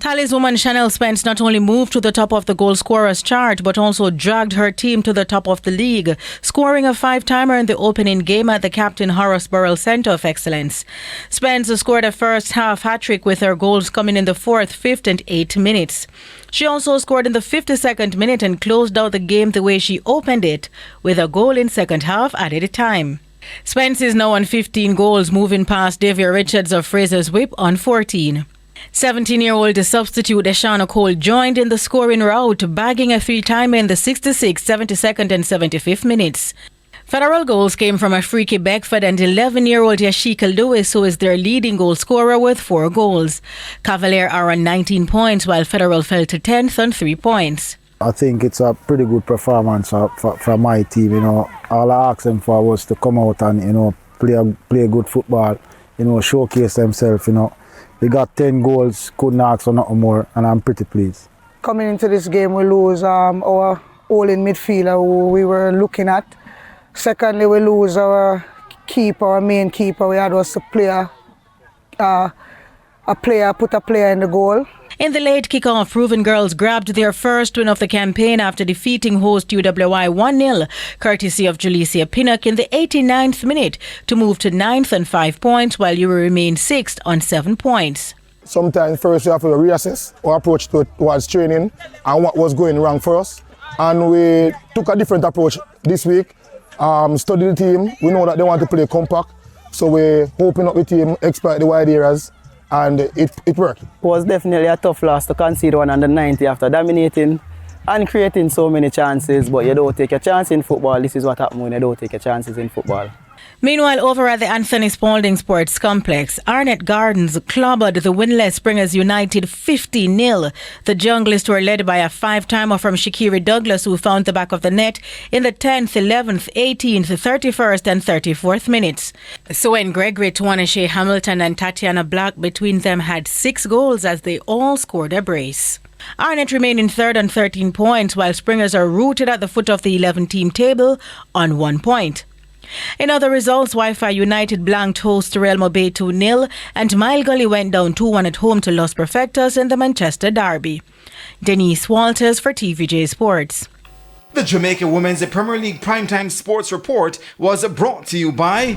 Taliswoman Chanel Spence not only moved to the top of the goal scorers chart but also dragged her team to the top of the league, scoring a 5-timer in the opening game at the Captain Horace Burrell Centre of Excellence. Spence scored a first-half hat-trick with her goals coming in the 4th, 5th and 8th minutes. She also scored in the 52nd minute and closed out the game the way she opened it, with a goal in second half added time. Spence is now on 15 goals, moving past Davia Richards of Fraser's Whip on 14. 17-year-old substitute Deshauna Cole joined in the scoring rout, bagging a 3-timer in the 66th, 72nd and 75th minutes. Federal goals came from Afriki Beckford and 11-year-old Yashika Lewis, who is their leading goal scorer with 4 goals. Cavalier are on 19 points, while Federal fell to 10th on 3 points. I think it's a pretty good performance from my team. All I asked them for was to come out and play good football, showcase themselves. They got 10 goals, couldn't ask for nothing more, and I'm pretty pleased. Coming into this game, we lose our all-in midfielder who we were looking at. Secondly, we lose our keeper, our main keeper. We had was to put a player in the goal. In the late kickoff, Proven Girls grabbed their first win of the campaign after defeating host UWI 1-0, courtesy of Julicia Pinnock in the 89th minute to move to 9th on 5 points, while you will remain 6th on 7 points. Sometimes first we have to reassess our approach towards training and what was going wrong for us. And we took a different approach this week, studied the team. We know that they want to play compact, so we're hoping up the team, exploit the wide areas, and it worked. It was definitely a tough loss to concede one under 90 after dominating and creating so many chances, but you don't take a chance in football. This is what happens when you don't take your chances in football. Meanwhile, over at the Anthony Spalding Sports Complex, Arnett Gardens clobbered the winless Springers United 50-0. The Junglists were led by a 5-timer from Shakiri Douglas, who found the back of the net in the 10th, 11th, 18th, 31st and 34th minutes. So when Gregory Tuanashe Hamilton and Tatiana Black between them had 6 goals as they all scored a brace. Arnett remain in 3rd on 13 points, while Springers are rooted at the foot of the 11-team table on 1 point. In other results, Wi-Fi United blanked host Real Bay 2-0 and Mile Gully went down 2-1 at home to Los Perfectos in the Manchester Derby. Denise Walters for TVJ Sports. The Jamaica Women's Premier League Primetime Sports Report was brought to you by